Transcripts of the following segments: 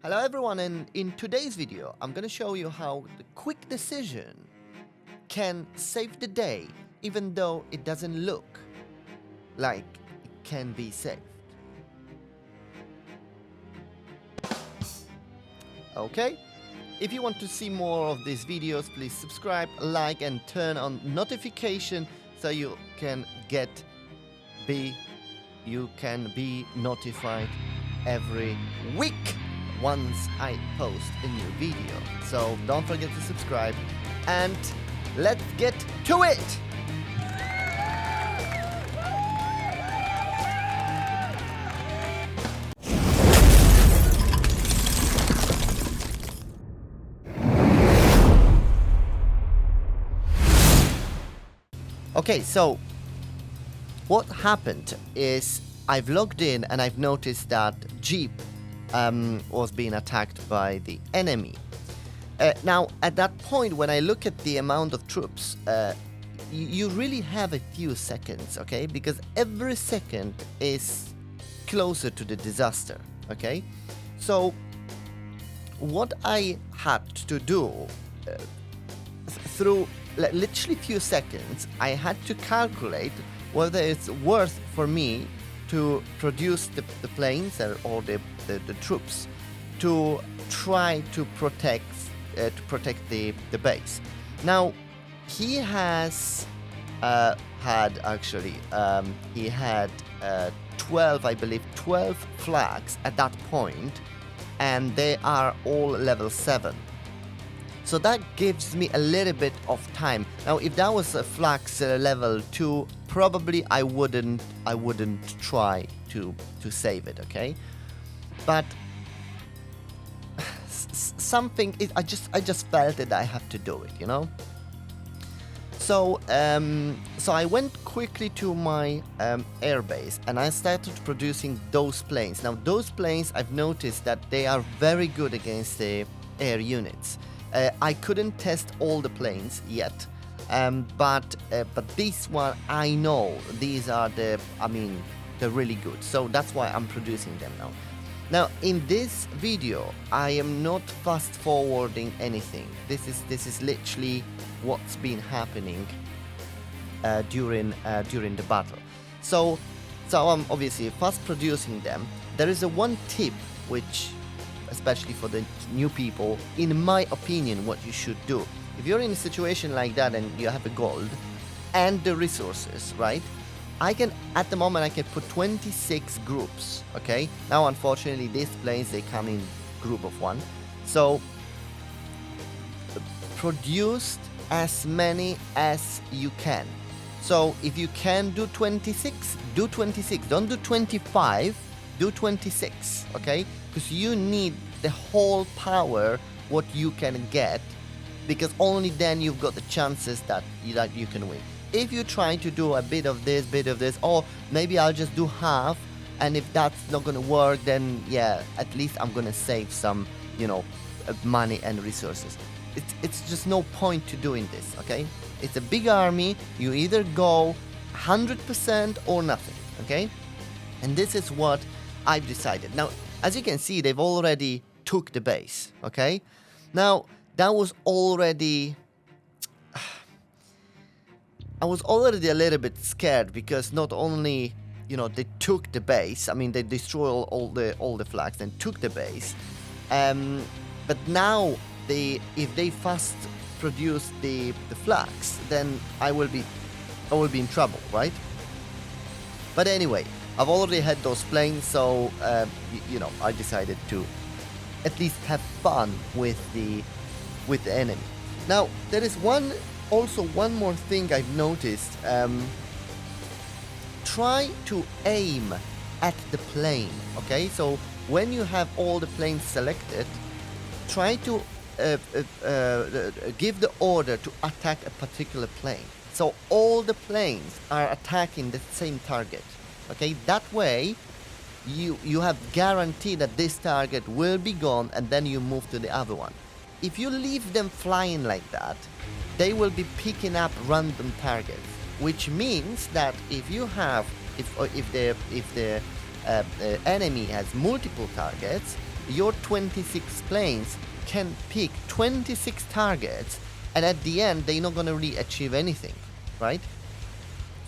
Hello everyone, and in today's video I'm gonna show you how the quick decision can save the day even though it doesn't look like it can be saved. Okay? If you want to see more of these videos, please subscribe, like and turn on notification so you can be notified every week once I post a new video. So don't forget to subscribe and let's get to it! Okay, so what happened is I've logged in and I've noticed that Jeep was being attacked by the enemy. Now, at that point, when I look at the amount of troops, you really have a few seconds, okay? Because every second is closer to the disaster, okay? So, what I had to do through literally few seconds, I had to calculate whether it's worth for me to produce the planes or the troops to try to protect the base. Now, he has had 12, I believe, 12 flags at that point, and they are all level 7. So that gives me a little bit of time. Now, if that was a flags level 2, probably I wouldn't try to save it, okay? But something is, I just felt that I have to do it, you know. So so I went quickly to my airbase and I started producing those planes. Now those planes, I've noticed that they are very good against the air units. I couldn't test all the planes yet, but this one I know these are they're really good. So that's why I'm producing them now. Now, in this video, I am not fast forwarding anything. This is literally what's been happening during the battle. So I'm obviously fast producing them. There is one tip which, especially for the new people, in my opinion, what you should do. If you're in a situation like that and you have a gold and the resources, right? At the moment, I can put 26 groups, okay? Now, unfortunately, these planes, they come in group of 1. So, produce as many as you can. So, if you can do 26, do 26. Don't do 25, do 26, okay? Because you need the whole power what you can get, because only then you've got the chances that you can win. If you try to do a bit of this, or maybe I'll just do half, and if that's not gonna work, then yeah, at least I'm gonna save some, money and resources. It's just no point to doing this, okay? It's a big army. You either go 100% or nothing, okay? And this is what I've decided. Now, as you can see, they've already took the base, okay? Now, that was already... I was already a little bit scared because not only, they took the base, they destroyed all the flags and took the base, but now if they fast produce the flags, then I will be in trouble, right? But anyway, I've already had those planes, so I decided to at least have fun with the enemy. Now there is also one more thing I've noticed. Try to aim at the plane, okay? So when you have all the planes selected, try to give the order to attack a particular plane. So all the planes are attacking the same target, okay? That way you have guaranteed that this target will be gone, and then you move to the other one. If you leave them flying like that, they will be picking up random targets, which means that if the enemy has multiple targets, your 26 planes can pick 26 targets, and at the end they're not gonna really achieve anything, right?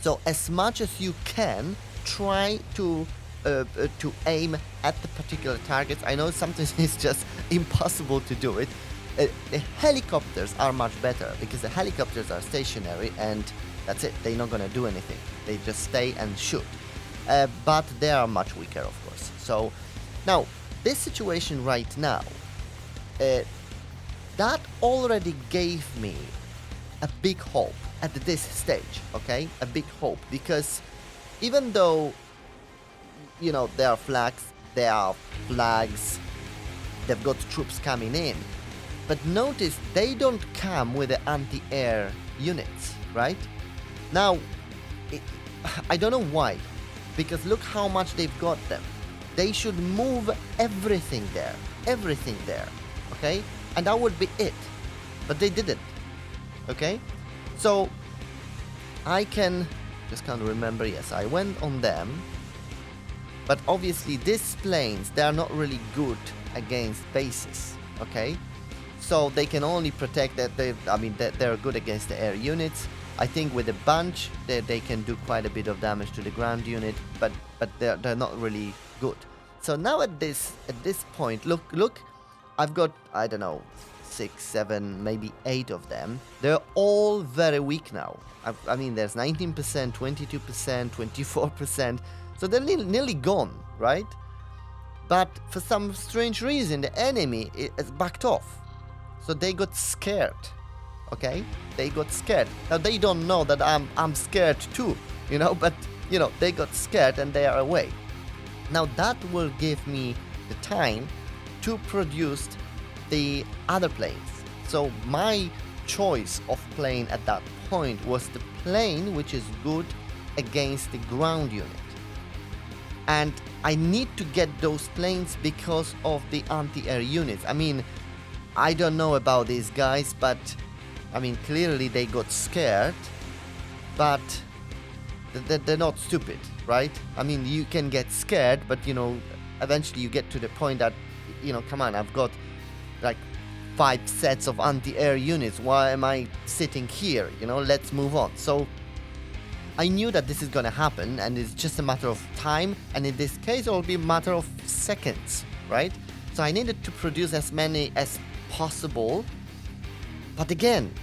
So as much as you can, try to aim at the particular targets. I know sometimes it's just impossible to do it. The helicopters are much better because the helicopters are stationary and that's it. They're not gonna do anything. They just stay and shoot. But they are much weaker, of course. So now this situation right now, that already gave me a big hope at this stage. Okay, a big hope, because even though, you know, there are flags, they've got troops coming in, but notice they don't come with the anti-air units, right? Now, I don't know why, because look how much they've got them. They should move everything there, okay? And that would be it, but they didn't, okay? So, I just can't remember, yes, I went on them, but obviously these planes, they are not really good against bases, okay? So they can only protect that they're good against the air units. I think with a bunch, they can do quite a bit of damage to the ground unit, but they're not really good. So now at this point, look, I've got, I don't know, 6, 7, maybe 8 of them. They're all very weak now. I mean, there's 19%, 22%, 24%. So they're nearly gone, right? But for some strange reason, the enemy is backed off. So they got scared, okay? They got scared. Now they don't know that I'm scared too, you know, but, you know, they got scared and they are away. Now that will give me the time to produce the other planes. So my choice of plane at that point was the plane which is good against the ground unit. And I need to get those planes because of the anti-air units. I mean, I don't know about these guys, but I mean, clearly they got scared, but they're not stupid, right? I mean, you can get scared, but you know, eventually you get to the point that, you know, come on, I've got like 5 sets of anti-air units. Why am I sitting here? You know, let's move on. So I knew that this is gonna happen, and it's just a matter of time, and in this case, it will be a matter of seconds, right? So I needed to produce as many as possible, but again,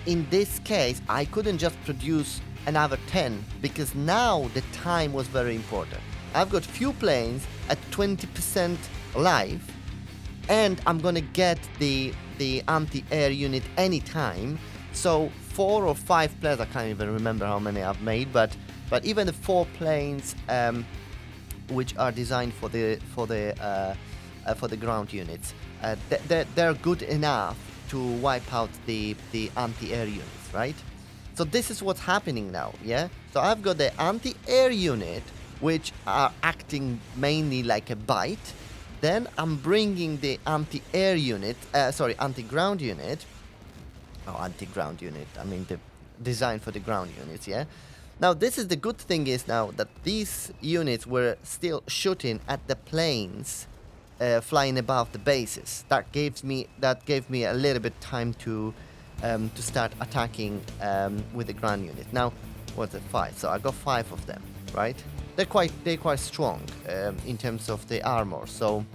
in this case, I couldn't just produce another 10, because now the time was very important. I've got few planes at 20% life, and I'm gonna get the anti-air unit anytime. So 4 or 5 planes, I can't even remember how many I've made, but even the 4 planes which are designed for the ground units, they're good enough to wipe out the anti-air units, right? So this is what's happening now, yeah? So I've got the anti-air unit, which are acting mainly like a bite. Then I'm bringing the anti-air unit, anti-ground unit. Oh, anti-ground unit, I mean the design for the ground units, yeah? Now this is the good thing is now that these units were still shooting at the planes flying above the bases. That gave me a little bit time to start attacking with the ground unit. Now, what's it, 5? So I got 5 of them, right? They're quite strong in terms of the armor. So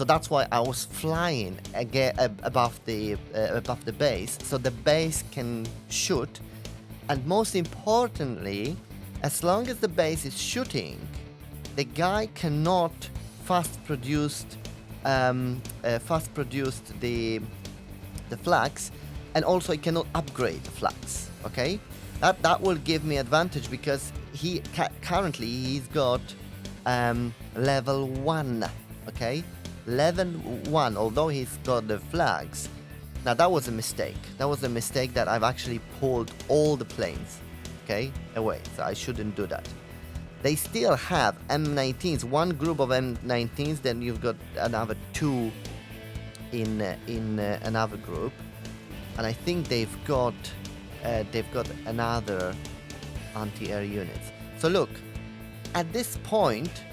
that's why I was flying again above the base, so the base can shoot. And most importantly, as long as the base is shooting, the guy cannot fast produce the flags, and also he cannot upgrade the flags. Okay, that will give me advantage because he currently he's got level 1. Okay, level 1. Although he's got the flags. Now that was a mistake. That was a mistake that I've actually pulled all the planes, okay, away. So I shouldn't do that. They still have M19s, one group of M19s. Then you've got another 2 in another group, and I think they've got another anti-air units. So look, at this point,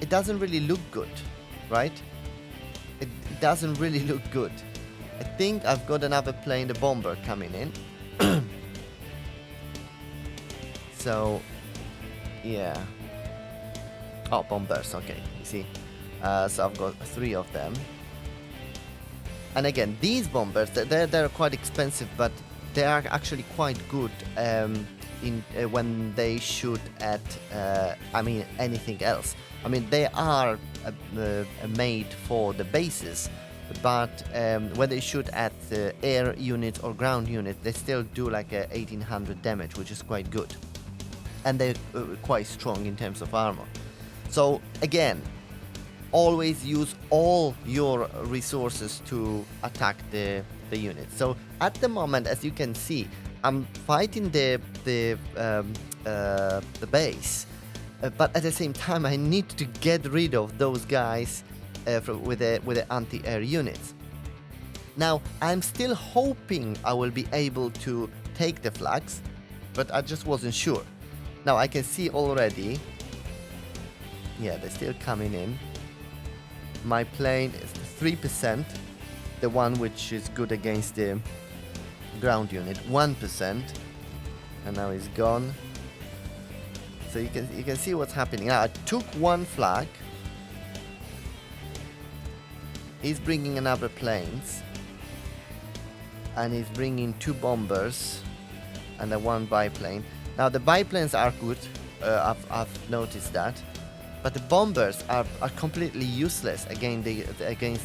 it doesn't really look good. right? It doesn't really look good. I think I've got another plane, the bomber, coming in. So, yeah. Oh, bombers, okay, you see. So I've got 3 of them. And again, these bombers, they're quite expensive, but they are actually quite good when they shoot at, anything else. I mean, they are made for the bases, but when they shoot at the air units or ground units, they still do like 1800 damage, which is quite good. And they're quite strong in terms of armor. So again, always use all your resources to attack the unit. So at the moment, as you can see, I'm fighting the base, but at the same time I need to get rid of those guys with the anti-air units. Now I'm still hoping I will be able to take the flags, but I just wasn't sure. Now I can see already, yeah, they're still coming in. My plane is 3%, the one which is good against the ground unit, 1%, and now he's gone. So you can see what's happening. Now I took 1 flag. He's bringing another planes, and he's bringing 2 bombers and a 1 biplane. Now the biplanes are good. I've noticed that. But the bombers are completely useless against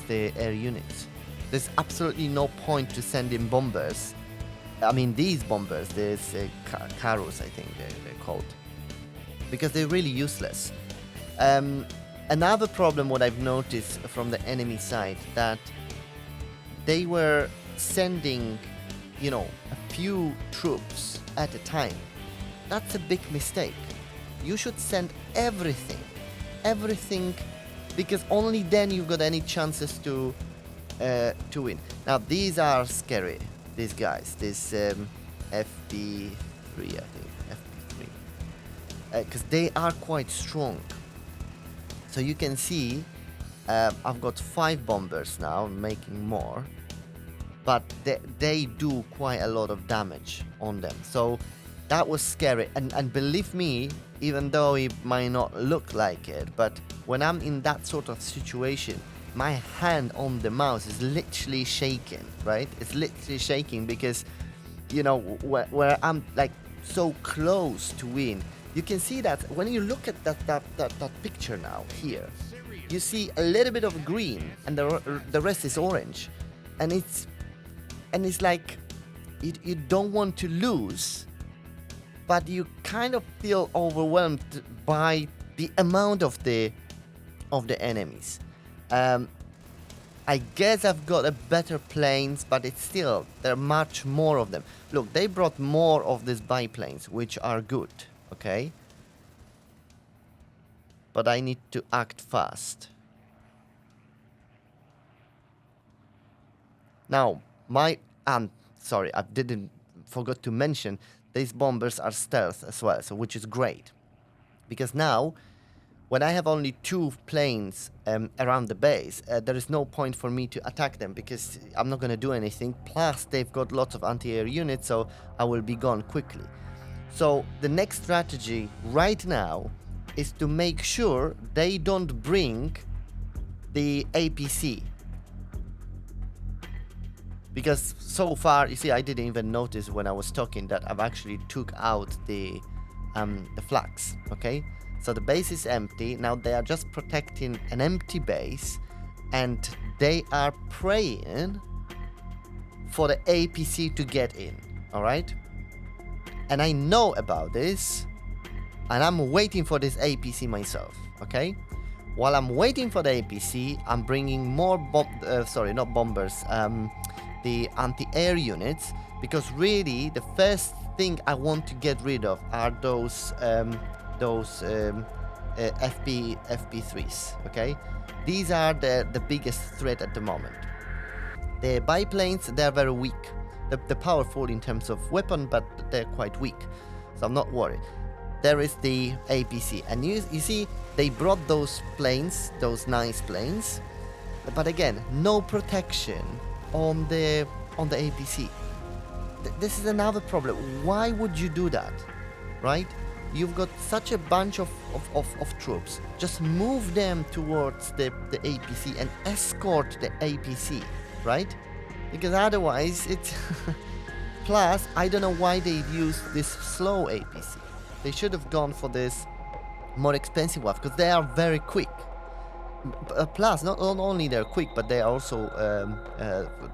the air units. There's absolutely no point to send in bombers. I mean, these bombers, there's Karus, I think they're called, because they're really useless. Another problem what I've noticed from the enemy side, that they were sending, a few troops at a time. That's a big mistake. You should send everything, because only then you've got any chances to win. Now these are scary, these guys, this FP3, I think, FP3, because they are quite strong. So you can see I've got 5 bombers now, making more, but they do quite a lot of damage on them. So that was scary, and believe me, even though it might not look like it, but when I'm in that sort of situation, my hand on the mouse is literally shaking, right? It's literally shaking because, where I'm like so close to win. You can see that when you look at that picture now here, you see a little bit of green and the rest is orange, and it's like you don't want to lose, but you kind of feel overwhelmed by the amount of the enemies. I guess I've got a better planes, but it's still, there are much more of them. Look, they brought more of these biplanes, which are good, okay? But I need to act fast. Now, sorry, I forgot to mention, these bombers are stealth as well, so which is great. Because now, when I have only 2 planes around the base, there is no point for me to attack them because I'm not going to do anything. Plus, they've got lots of anti-air units, so I will be gone quickly. So the next strategy right now is to make sure they don't bring the APC. Because so far, you see, I didn't even notice when I was talking that I've actually took out the flags, okay? So the base is empty. Now they are just protecting an empty base, and they are praying for the APC to get in, all right? And I know about this, and I'm waiting for this APC myself, okay? While I'm waiting for the APC, I'm bringing more not bombers, the anti-air units, because really the first thing I want to get rid of are those FP3s, okay? These are the biggest threat at the moment. The biplanes, they're very weak. They're powerful in terms of weapon, but they're quite weak, so I'm not worried. there is the APC, and you see they brought those planes, those nice planes, but again, no protection on the APC. This is another problem. Why would you do that, right? You've got such a bunch of troops. Just move them towards the APC and escort the APC, right? Because otherwise it's... Plus, I don't know why they used this slow APC. They should have gone for this more expensive one, because they are very quick. Plus, not only they're quick, but they are also...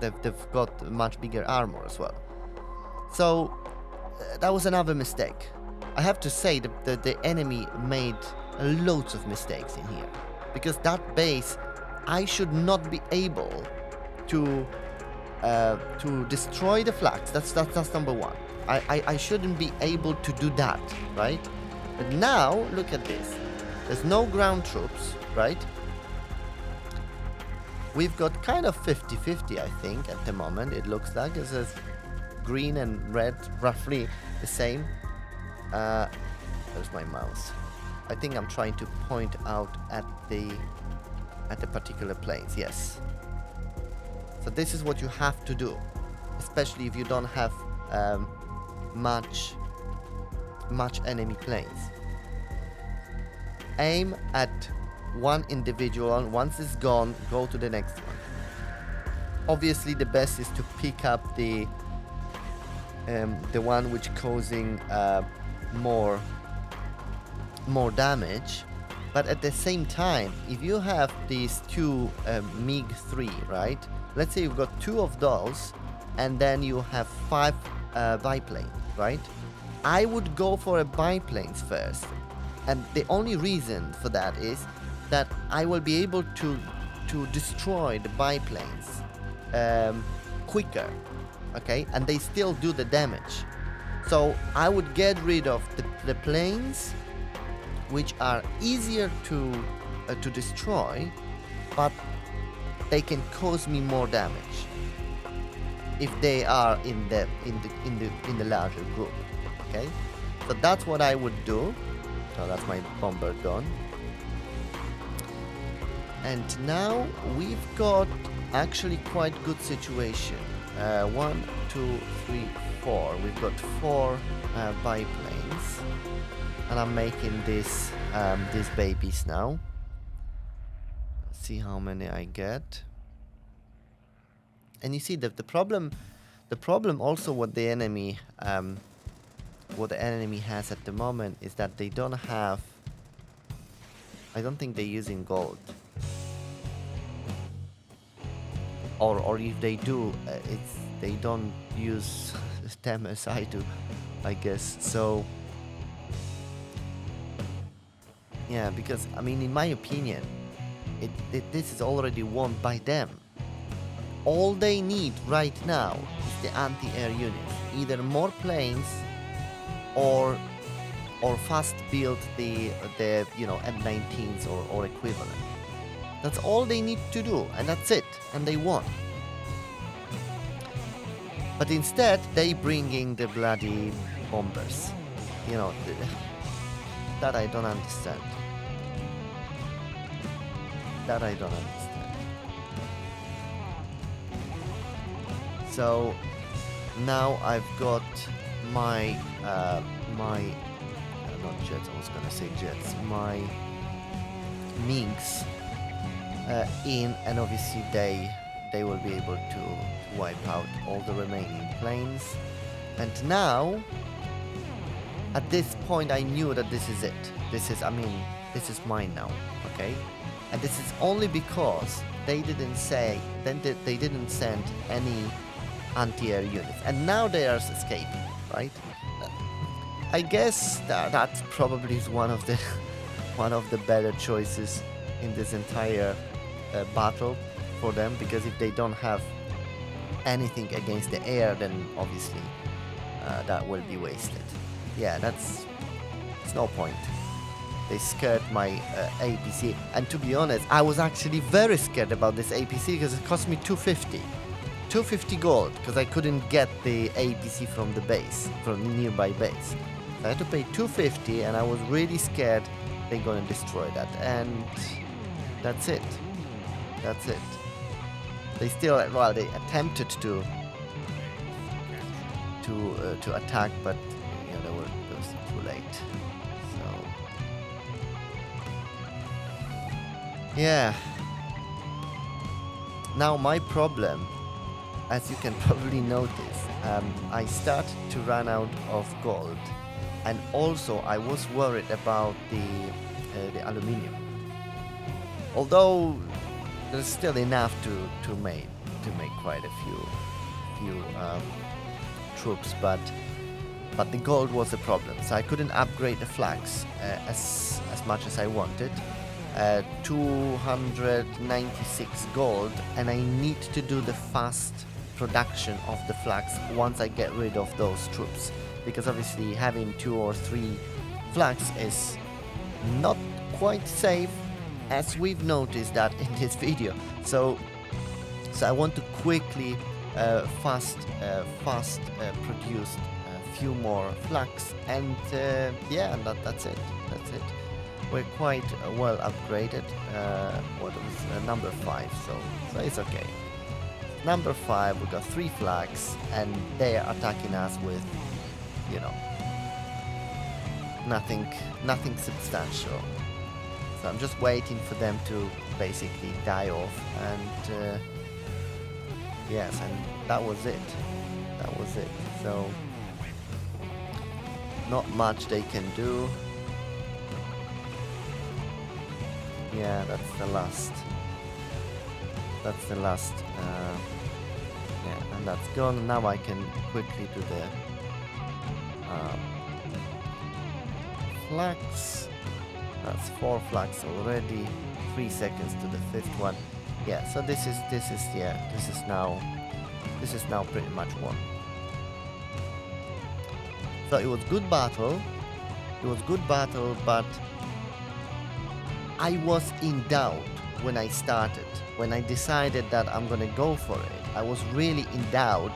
they've got much bigger armor as well. So, that was another mistake. I have to say that the enemy made loads of mistakes in here, because that base, I should not be able to destroy the flags. That's number one. I shouldn't be able to do that, right? But now look at this. There's no ground troops, right? We've got kind of 50-50, I think, at the moment. It looks like it's green and red, roughly the same. There's my mouse. I think I'm trying to point out at the particular planes. Yes. So this is what you have to do, especially if you don't have much enemy planes. Aim at one individual. Once it's gone, go to the next one. Obviously, the best is to pick up the one which causing more damage, but at the same time, if you have these two MiG-3, right? Let's say you've got 2 of those, and then you have 5 biplanes, right? I would go for a biplanes first, and the only reason for that is that I will be able to destroy the biplanes quicker, okay? And they still do the damage. So I would get rid of the planes which are easier to destroy, but they can cause me more damage if they are in the larger group. Okay, so that's what I would do. So that's my bomber gone. And now we've got actually quite good situation. 1, 2, 3, 4. We've got 4 biplanes, and I'm making these babies now. Let's see how many I get. And you see that the problem also what the enemy has at the moment is that they don't have. I don't think they're using gold. Or if they do, they don't use them as I do, I guess. So yeah, because I mean, in my opinion, this is already won by them. All they need right now is the anti-air units, either more planes or fast build the M19s or equivalent. That's all they need to do, and that's it, and they won. But instead, they bring in the bloody bombers. That I don't understand. That I don't understand. So now I've got my not jets, I was gonna say jets, my MiGs in, and obviously they will be able to wipe out all the remaining planes. And now at this point I knew that this is it. This is mine now, okay? And this is only because they didn't send any anti-air units, and now they are escaping, right? I guess that probably is one of the better choices in this entire battle for them, because if they don't have anything against the air, then obviously that will be wasted. Yeah, it's no point. They scared my APC, and to be honest, I was actually very scared about this APC because it cost me 250 gold, because I couldn't get the APC from the base, from the nearby base. I had to pay 250, and I was really scared they're gonna destroy that. And that's it. That's it. They still, well, they attempted to attack, but you know, it was too late. So yeah. Now my problem, as you can probably notice, I started to run out of gold, and also I was worried about the aluminium. Although there's still enough to make quite a few troops, but the gold was a problem, so I couldn't upgrade the flags as much as I wanted. 296 gold, and I need to do the fast production of the flags once I get rid of those troops, because obviously having 2 or 3 flags is not quite safe, as we've noticed that in this video. So I want to quickly fast produce a few more flags, and yeah, that's it. We're quite well upgraded. What was number 5? So it's okay. Number 5, we got 3 flags, and they are attacking us with, you know, nothing substantial. So I'm just waiting for them to basically die off, and yes, and that was it. So not much they can do. Yeah, that's the last. Yeah, and that's gone. Now I can quickly do the flags. That's 4 flags already. 3 seconds to the 5th one. Yeah, so this is now pretty much won. So it was good battle. But I was in doubt when I started. When I decided that I'm gonna go for it, I was really in doubt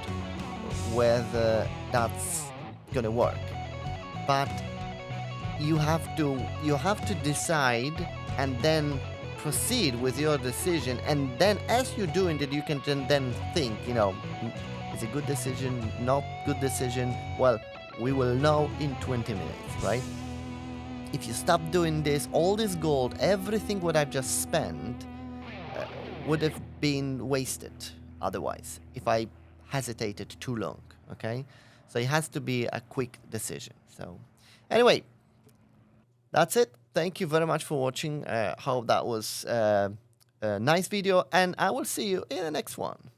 whether that's gonna work. But you have to decide and then proceed with your decision, and then as you're doing it, you can then think, you know, is it a good decision, not good decision? Well, we will know in 20 minutes, right? If you stop doing this, all this gold, everything what I've just spent would have been wasted otherwise, if I hesitated too long, okay? So it has to be a quick decision. So anyway, that's it. Thank you very much for watching. Hope that was a nice video, and I will see you in the next one.